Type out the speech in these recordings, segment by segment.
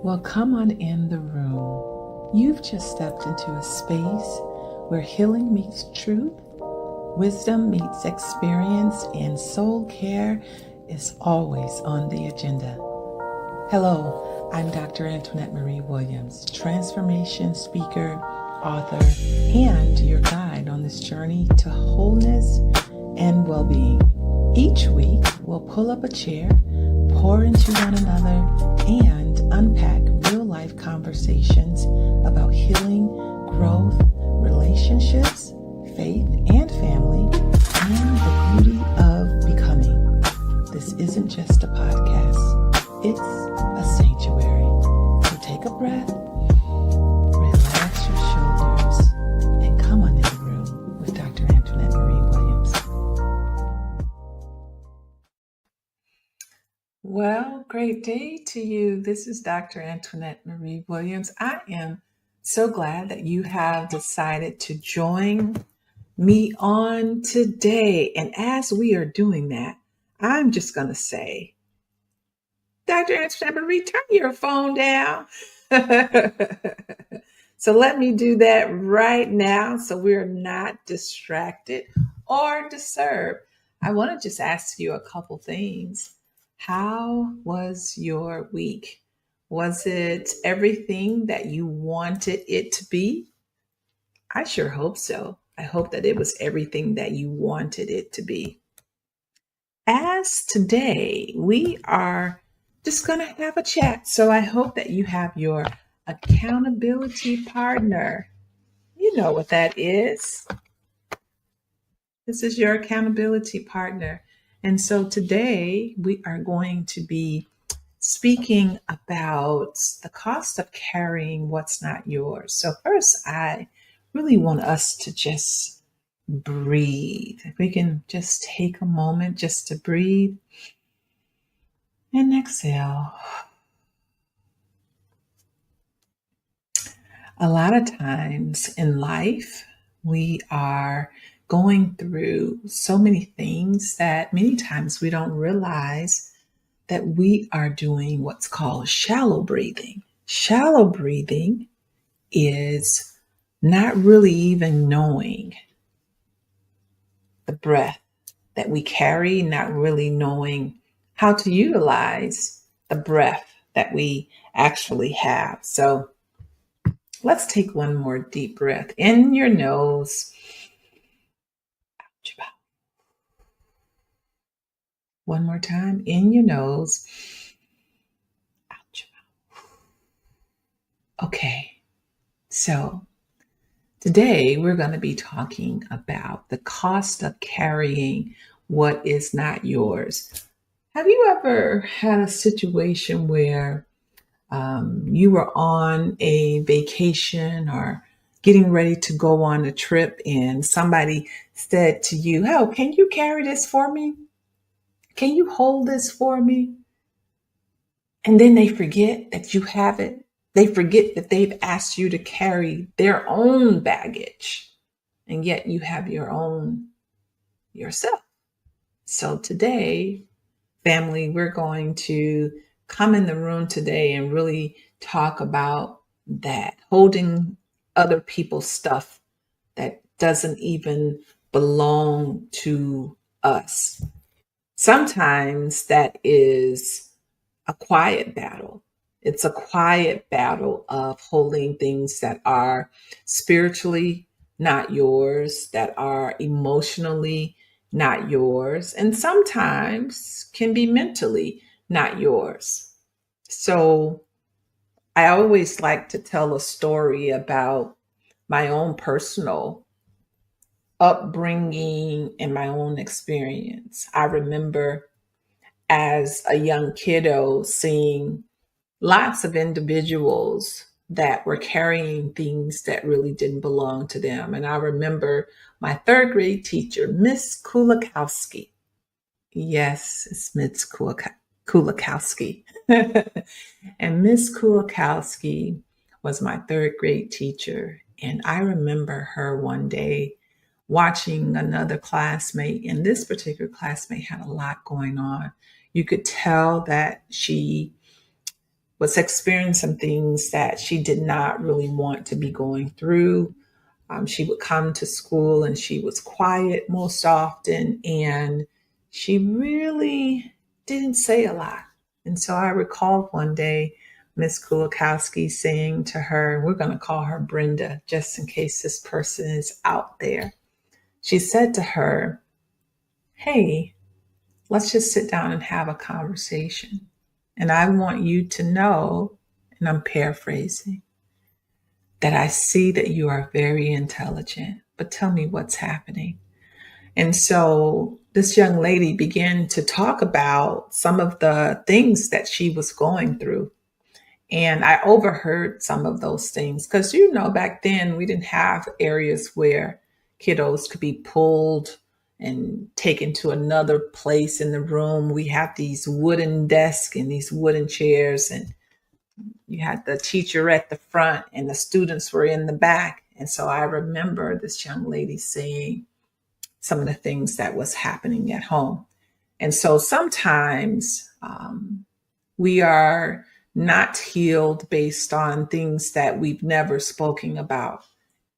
Well, come on in the room. You've just stepped into a space where healing meets truth, wisdom meets experience, and soul care is always on the agenda. Hello, I'm Dr. Anntoinettemarie Williams, transformation speaker, author, and your guide on this journey to wholeness and well-being. Each week, we'll pull up a chair, pour into one another, and unpack real-life conversations about healing, growth, relationships, faith, and family, and the beauty of becoming. This isn't just a podcast, it's a sanctuary. So take a breath, relax your shoulders, and come on in the room with Dr. Anntoinettemarie Williams. Well, great day to you. This is Dr. Anntoinettemarie Williams. I am so glad that you have decided to join me on today. And as we are doing that, I'm just going to say, Dr. Anntoinettemarie, turn your phone down. So let me do that right now so we're not distracted or disturbed. I want to just ask you a couple things. How was your week? Was it everything that you wanted it to be? I sure hope so. I hope that it was everything that you wanted it to be. As today, we are just going to have a chat. So I hope that you have your accountability partner. You know what that is. This is your accountability partner. And so today we are going to be speaking about the cost of carrying what's not yours. So first, I really want us to just breathe. If we can just take a moment just to breathe and exhale. A lot of times in life, we are going through so many things that many times we don't realize that we are doing what's called shallow breathing. Shallow breathing is not really even knowing the breath that we carry, not really knowing how to utilize the breath that we actually have. So let's take one more deep breath in your nose, out your mouth. One more time, in your nose, out your mouth. Okay, so today we're going to be talking about the cost of carrying what is not yours. Have you ever had a situation where you were on a vacation or getting ready to go on a trip and somebody said to you, "Oh, can you carry this for me? Can you hold this for me?" And then they forget that you have it. They forget that they've asked you to carry their own baggage, and yet you have your own yourself. So today, family, we're going to come in the room today and really talk about that, holding other people's stuff that doesn't even belong to us. Sometimes that is a quiet battle. It's a quiet battle of holding things that are spiritually not yours, that are emotionally not yours, and sometimes can be mentally not yours. So I always like to tell a story about my own personal upbringing and my own experience. I remember as a young kiddo seeing lots of individuals that were carrying things that really didn't belong to them. And I remember my third grade teacher, Miss Kulakowski. Yes, it's Miss Kulakowski. And Miss Kulakowski was my third grade teacher. And I remember her one day watching another classmate, and this particular classmate had a lot going on. You could tell that she was experiencing some things that she did not really want to be going through. She would come to school and she was quiet most often, and she really didn't say a lot. And so I recall one day Miss Kulikowski saying to her, and we're going to call her Brenda just in case this person is out there. She said to her, "Hey, let's just sit down and have a conversation. And I want you to know," and I'm paraphrasing, "that I see that you are very intelligent, but tell me what's happening." And so this young lady began to talk about some of the things that she was going through. And I overheard some of those things because, back then we didn't have areas where kiddos could be pulled and taken to another place in the room. We had these wooden desks and these wooden chairs, and you had the teacher at the front and the students were in the back. And so I remember this young lady saying some of the things that was happening at home. And so sometimes we are not healed based on things that we've never spoken about.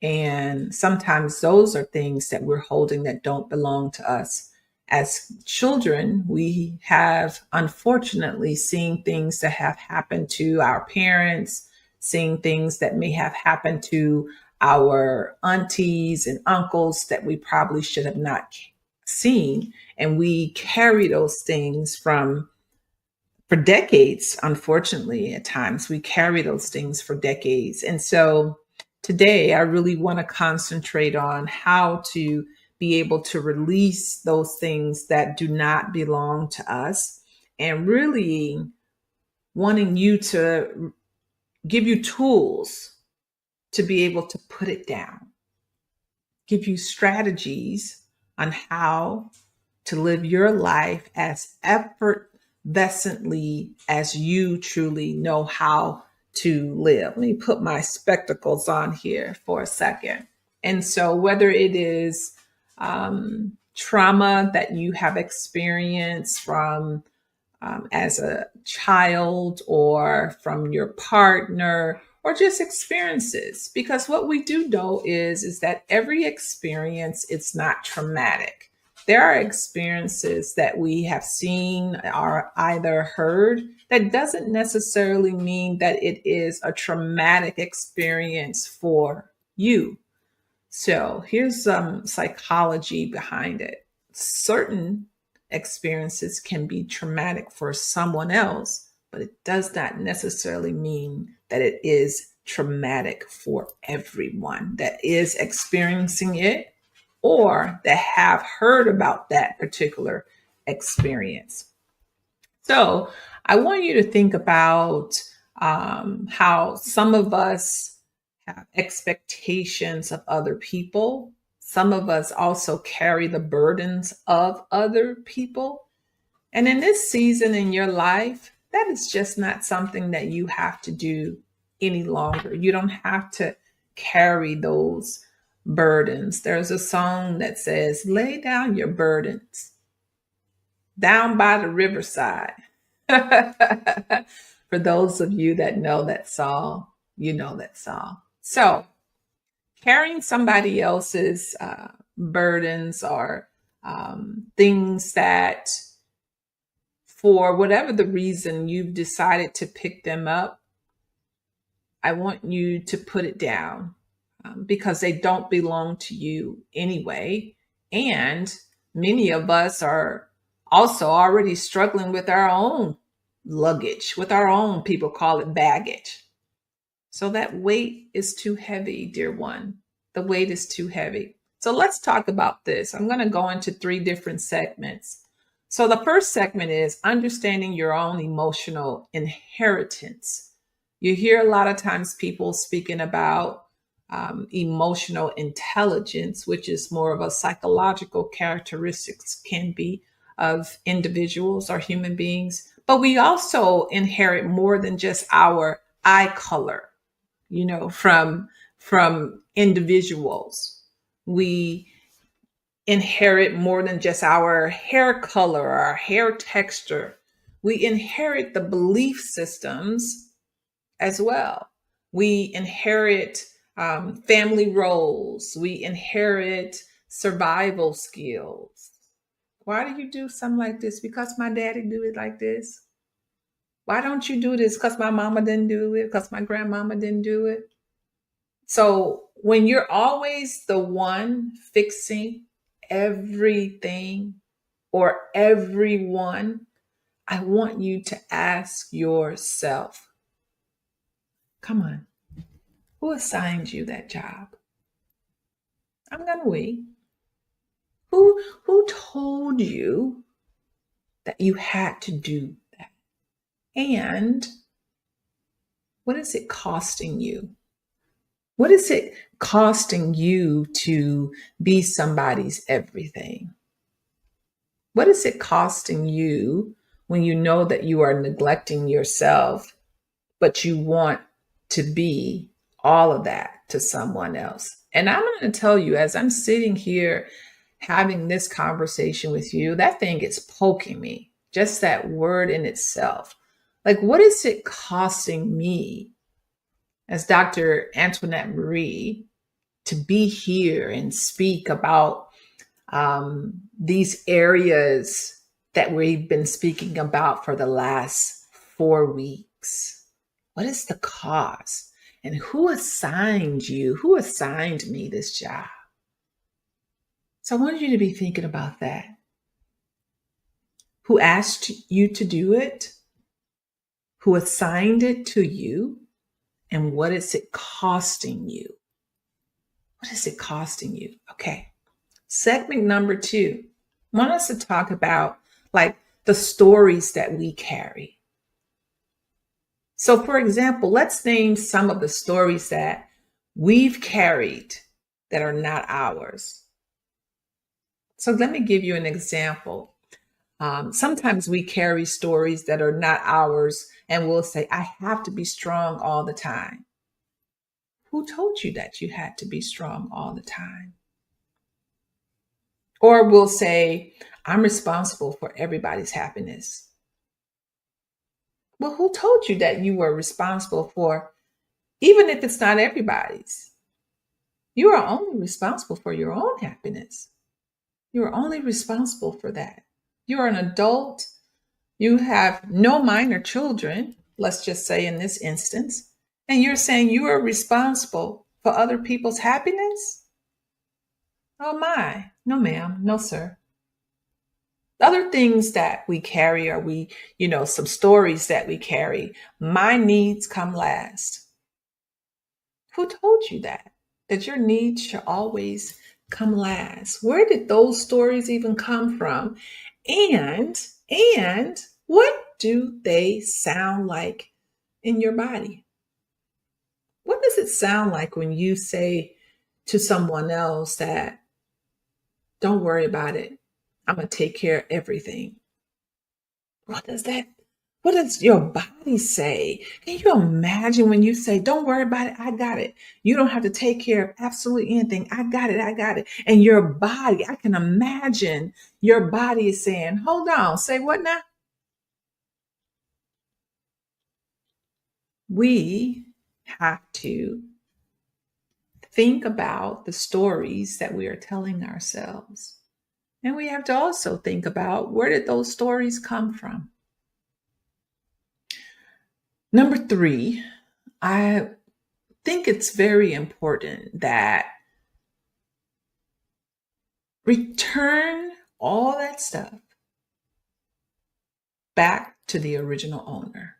And sometimes those are things that we're holding that don't belong to us. As children, we have unfortunately seen things that have happened to our parents, seeing things that may have happened to our aunties and uncles that we probably should have not seen. And we carry those things for decades. Unfortunately, at times we carry those things for decades. And so today I really want to concentrate on how to be able to release those things that do not belong to us, and really wanting you to give you tools to be able to put it down, give you strategies on how to live your life as effortlessly as you truly know how to live. Let me put my spectacles on here for a second. And so, whether it is trauma that you have experienced from as a child, or from your partner, or just experiences, because what we do know is that every experience, it's not traumatic. There are experiences that we have seen or either heard that doesn't necessarily mean that it is a traumatic experience for you. So here's some psychology behind it. Certain experiences can be traumatic for someone else, but it does not necessarily mean that it is traumatic for everyone that is experiencing it or that have heard about that particular experience. So I want you to think about how some of us have expectations of other people. Some of us also carry the burdens of other people. And in this season in your life, that is just not something that you have to do any longer. You don't have to carry those burdens. There's a song that says, "Lay down your burdens down by the riverside." For those of you that know that song, you know that song. So, carrying somebody else's burdens, or things that, for whatever the reason, you've decided to pick them up, I want you to put it down, because they don't belong to you anyway. And many of us are also already struggling with our own luggage, with our own, people call it baggage. So that weight is too heavy, dear one. The weight is too heavy. So let's talk about this. I'm going to go into 3 different segments. So the first segment is understanding your own emotional inheritance. You hear a lot of times people speaking about emotional intelligence, which is more of a psychological characteristics, can be, of individuals or human beings. But we also inherit more than just our eye color, from individuals. We inherit more than just our hair color, our hair texture. We inherit the belief systems as well. We inherit family roles, we inherit survival skills. Why do you do something like this? Because my daddy do it like this. Why don't you do this? Because my mama didn't do it, because my grandmama didn't do it. So when you're always the one fixing everything or everyone, I want you to ask yourself, come on, who assigned you that job? I'm gonna wait. Who told you that you had to do that? And what is it costing you? What is it costing you to be somebody's everything? What is it costing you when you know that you are neglecting yourself, but you want to be all of that to someone else? And I'm going to tell you, as I'm sitting here having this conversation with you, that thing is poking me, just that word in itself. Like, what is it costing me as Dr. Anntoinettemarie to be here and speak about these areas that we've been speaking about for the last 4 weeks? What is the cause? And who assigned you? Who assigned me this job? So I want you to be thinking about that. Who asked you to do it? Who assigned it to you? And what is it costing you? What is it costing you? Okay. Segment number 2. I want us to talk about like the stories that we carry. So for example, let's name some of the stories that we've carried that are not ours. So let me give you an example. Sometimes we carry stories that are not ours and we'll say, I have to be strong all the time. Who told you that you had to be strong all the time? Or we'll say, I'm responsible for everybody's happiness. Well, who told you that you were responsible for, even if it's not everybody's? You are only responsible for your own happiness. You are only responsible for that. You're an adult. You have no minor children, let's just say in this instance, and you're saying you are responsible for other people's happiness? Oh my, no ma'am, no sir. Other things that we carry are some stories that we carry. My needs come last. Who told you that? That your needs should always come last? Where did those stories even come from? And what do they sound like in your body? What does it sound like when you say to someone else that, don't worry about it, I'm going to take care of everything? What does that, what does your body say? Can you imagine when you say, don't worry about it, I got it. You don't have to take care of absolutely anything. I got it, I got it. And your body, I can imagine your body is saying, hold on, say what now? We have to think about the stories that we are telling ourselves. And we have to also think about, where did those stories come from? Number 3, I think it's very important that return all that stuff back to the original owner.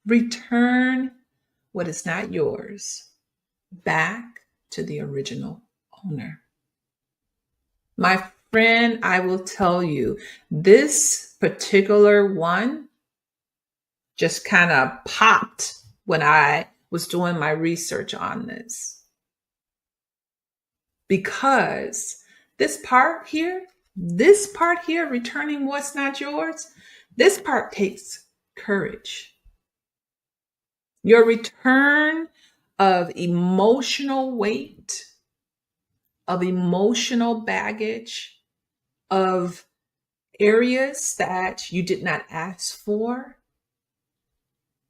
Return what is not yours back to the original owner. My friend, I will tell you, this particular one just kind of popped when I was doing my research on this. Because this part here, returning what's not yours, this part takes courage. Your return of emotional weight, of emotional baggage, of areas that you did not ask for,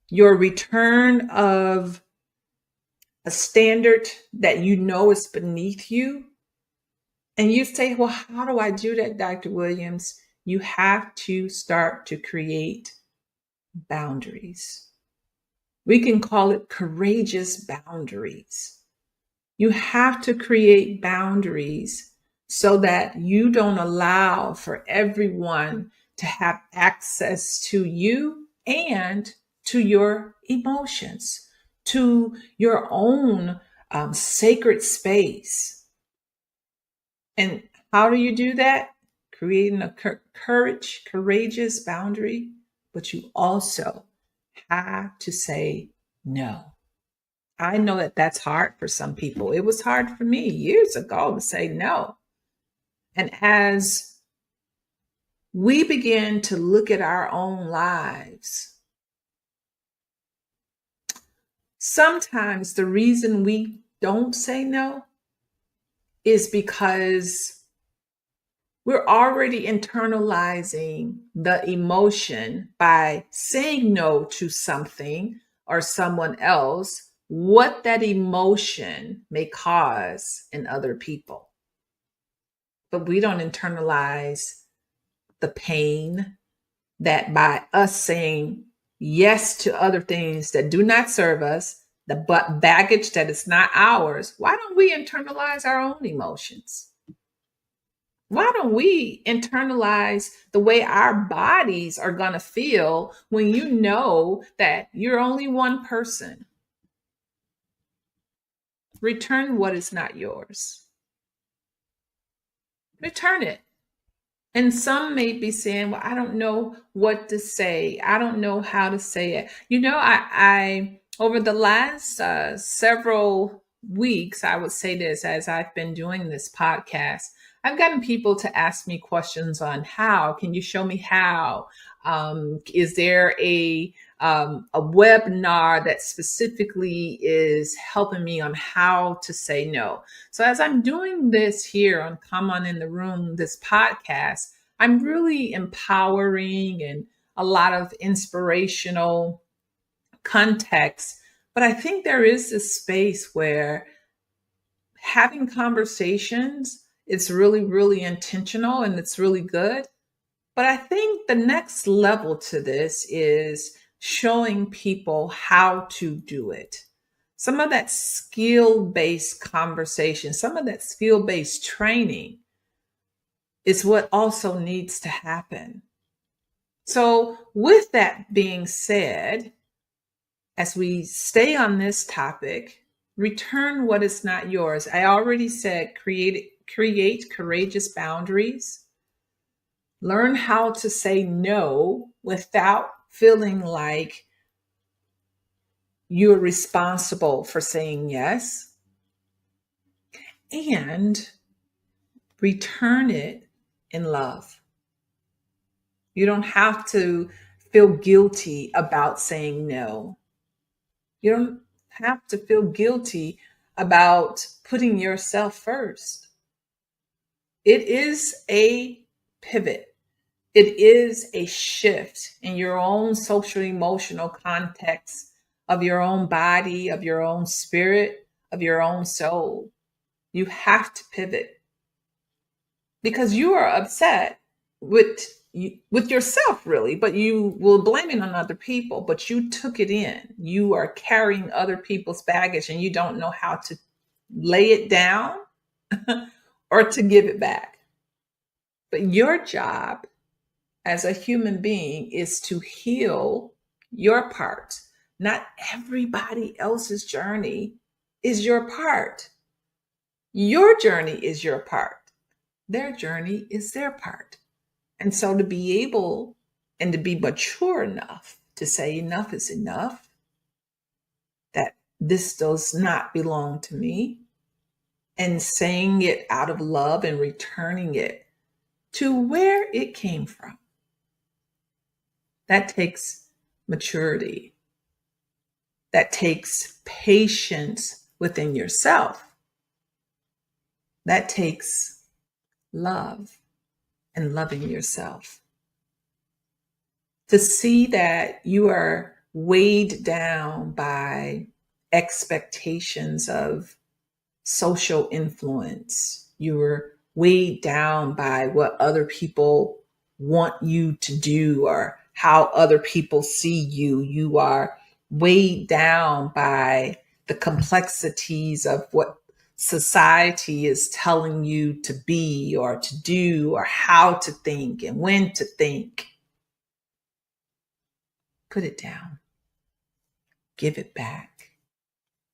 your return of a standard that you know is beneath you. And you say, well, how do I do that, Dr. Williams? You have to start to create boundaries. We can call it courageous boundaries. You have to create boundaries so that you don't allow for everyone to have access to you and to your emotions, to your own sacred space. And how do you do that? Creating a courageous boundary, but you also have to say no. I know that that's hard for some people. It was hard for me years ago to say no. And as we begin to look at our own lives, sometimes the reason we don't say no is because we're already internalizing the emotion by saying no to something or someone else, what that emotion may cause in other people. But we don't internalize the pain that by us saying yes to other things that do not serve us, the baggage that is not ours, why don't we internalize our own emotions? Why don't we internalize the way our bodies are going to feel when you know that you're only one person? Return what is not yours. Return it. And some may be saying, well, I don't know what to say. I don't know how to say it. I over the last several weeks, I would say this as I've been doing this podcast, I've gotten people to ask me questions on how. Can you show me how? Is there a webinar that specifically is helping me on how to say no? So as I'm doing this here on Come On in the Room, this podcast, I'm really empowering and a lot of inspirational context. But I think there is this space where having conversations, it's really, really intentional and it's really good. But I think the next level to this is showing people how to do it. Some of that skill-based conversation, some of that skill-based training is what also needs to happen. So, with that being said, as we stay on this topic, return what is not yours. I already said create courageous boundaries. Learn how to say no without feeling like you're responsible for saying yes. And return it in love. You don't have to feel guilty about saying no. You don't have to feel guilty about putting yourself first. It is a pivot. It is a shift in your own social emotional context of your own body, of your own spirit, of your own soul. You have to pivot because you are upset with yourself really, but you will blame it on other people, but you took it in. You are carrying other people's baggage and you don't know how to lay it down or to give it back. But your job as a human being is to heal your part. Not everybody else's journey is your part. Your journey is your part. Their journey is their part. And so to be able and to be mature enough to say enough is enough, that this does not belong to me, and saying it out of love and returning it to where it came from. That takes maturity. That takes patience within yourself. That takes love and loving yourself. to see that you are weighed down by expectations of social influence. You're weighed down by what other people want you to do or how other people see you. You are weighed down by the complexities of what society is telling you to be or to do or how to think and when to think. Put it down, give it back,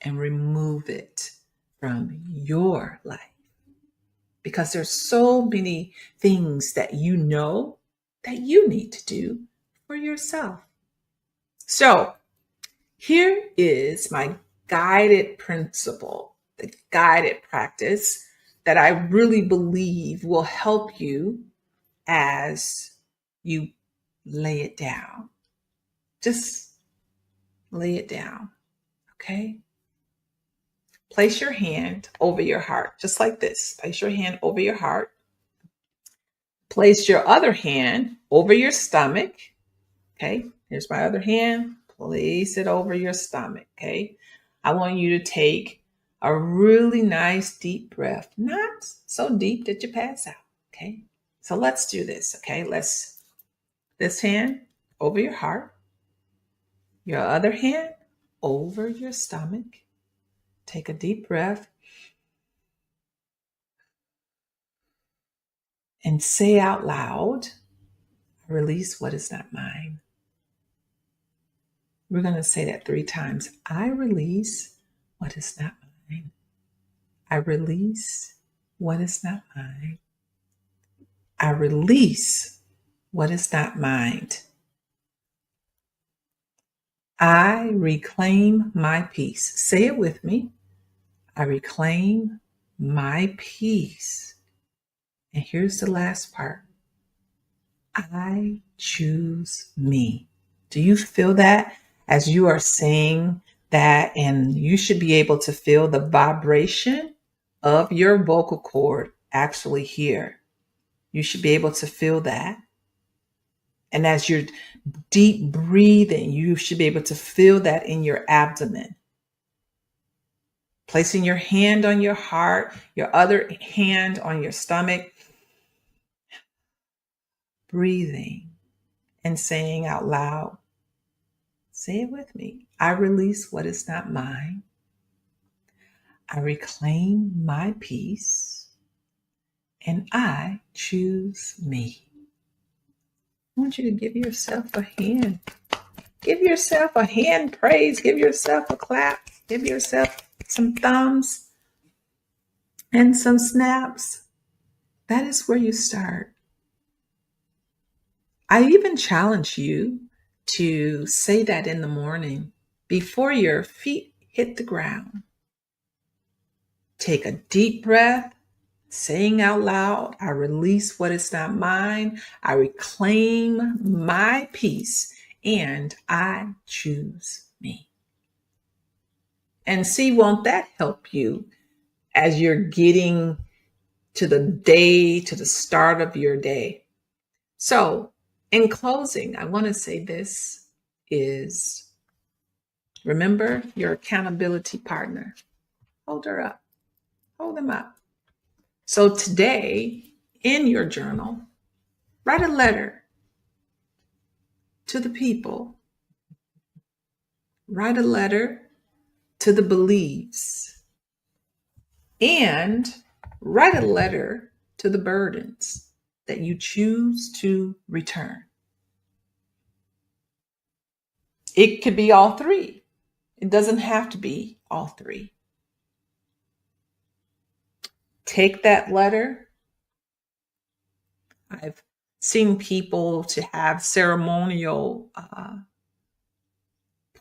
and remove it from your life. Because there's so many things that you know that you need to do for yourself. So here is my guided principle, the guided practice that I really believe will help you as you lay it down. Just lay it down, okay? Place your hand over your heart, just like this. Place your hand over your heart. Place your other hand over your stomach. Okay, here's my other hand. Place it over your stomach. Okay, I want you to take a really nice deep breath, not so deep that you pass out. Okay, so let's do this. Okay, this hand over your heart, your other hand over your stomach. Take a deep breath and say out loud, release what is not mine. We're going to say that 3 times. I release what is not mine. I release what is not mine. I release what is not mine. I reclaim my peace. Say it with me. I reclaim my peace. And here's the last part. I choose me. Do you feel that as you are saying that? And you should be able to feel the vibration of your vocal cord actually here. You should be able to feel that. And as you're deep breathing, you should be able to feel that in your abdomen. Placing your hand on your heart, your other hand on your stomach, breathing and saying out loud, say it with me. I release what is not mine. I reclaim my peace. And I choose me. I want you to give yourself a hand. Give yourself a hand praise. Give yourself a clap. Give yourself some thumbs and some snaps. That is where you start. I even challenge you to say that in the morning before your feet hit the ground. Take a deep breath, saying out loud, I release what is not mine. I reclaim my peace and I choose me. And see, won't that help you as you're getting to the day, to the start of your day? So in closing, I want to say this is, remember your accountability partner. Hold her up. Hold them up. So today, in your journal, write a letter to the people. Write a letter to the beliefs. And write a letter to the burdens that you choose to return. It could be all 3. It doesn't have to be all 3. Take that letter. I've seen people to have ceremonial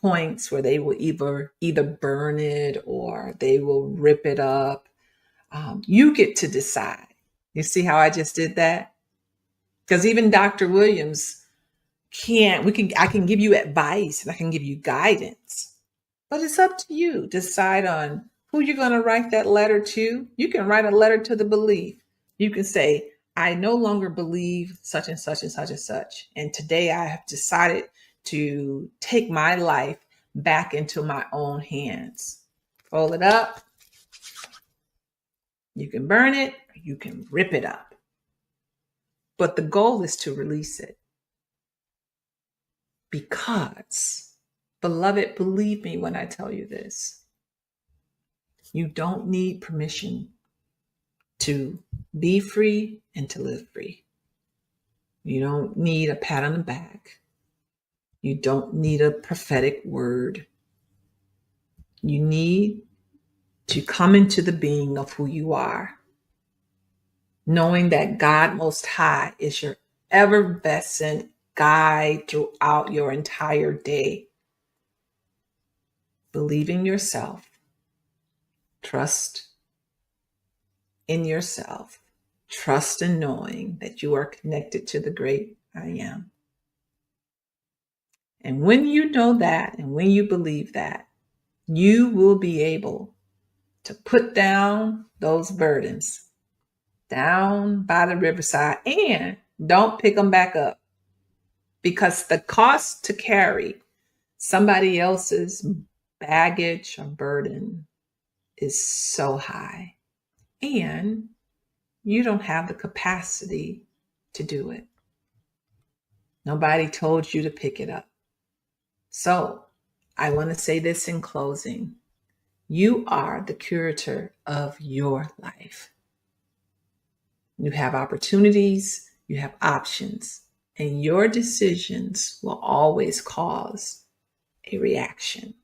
points where they will either burn it or they will rip it up. You get to decide. You see how I just did that? Because even Dr. Williams I can give you advice and I can give you guidance, but it's up to you. Decide on who you're going to write that letter to. You can write a letter to the belief. You can say, I no longer believe such and such and such and such. And today I have decided to take my life back into my own hands. Fold it up. You can burn it, you can rip it up. But the goal is to release it. Because, beloved, believe me when I tell you this, you don't need permission to be free and to live free. You don't need a pat on the back. You don't need a prophetic word. You need to come into the being of who you are, knowing that God Most High is your effervescent guide throughout your entire day. Believe in yourself. Trust in yourself. Trust in knowing that you are connected to the great I am. And when you know that, and when you believe that, you will be able to put down those burdens down by the riverside, and don't pick them back up, because the cost to carry somebody else's baggage or burden is so high, and you don't have the capacity to do it. Nobody told you to pick it up. So I want to say this in closing. You are the curator of your life. You have opportunities, you have options, and your decisions will always cause a reaction.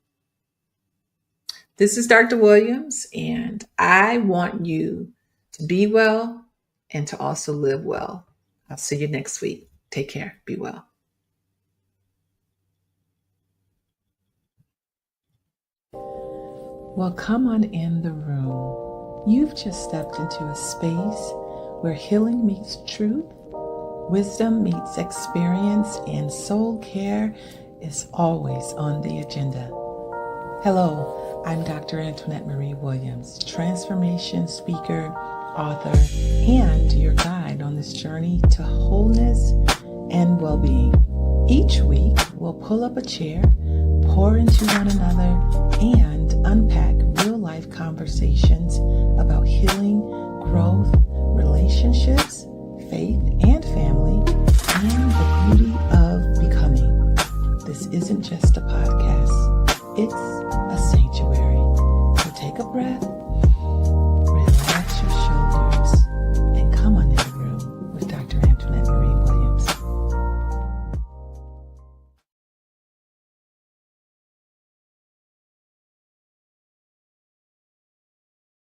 This is Dr. Williams, and I want you to be well and to also live well. I'll see you next week. Take care. Be well. Well, come on in the room. You've just stepped into a space where healing meets truth, wisdom meets experience, and soul care is always on the agenda. Hello, I'm Dr. Anntoinettemarie Williams, transformation speaker, author, and your guide on this journey to wholeness and well-being. Each week, we'll pull up a chair, pour into one another, and unpack real-life conversations about healing, growth, relationships, faith, and family, and the beauty of becoming. This isn't just a podcast. It's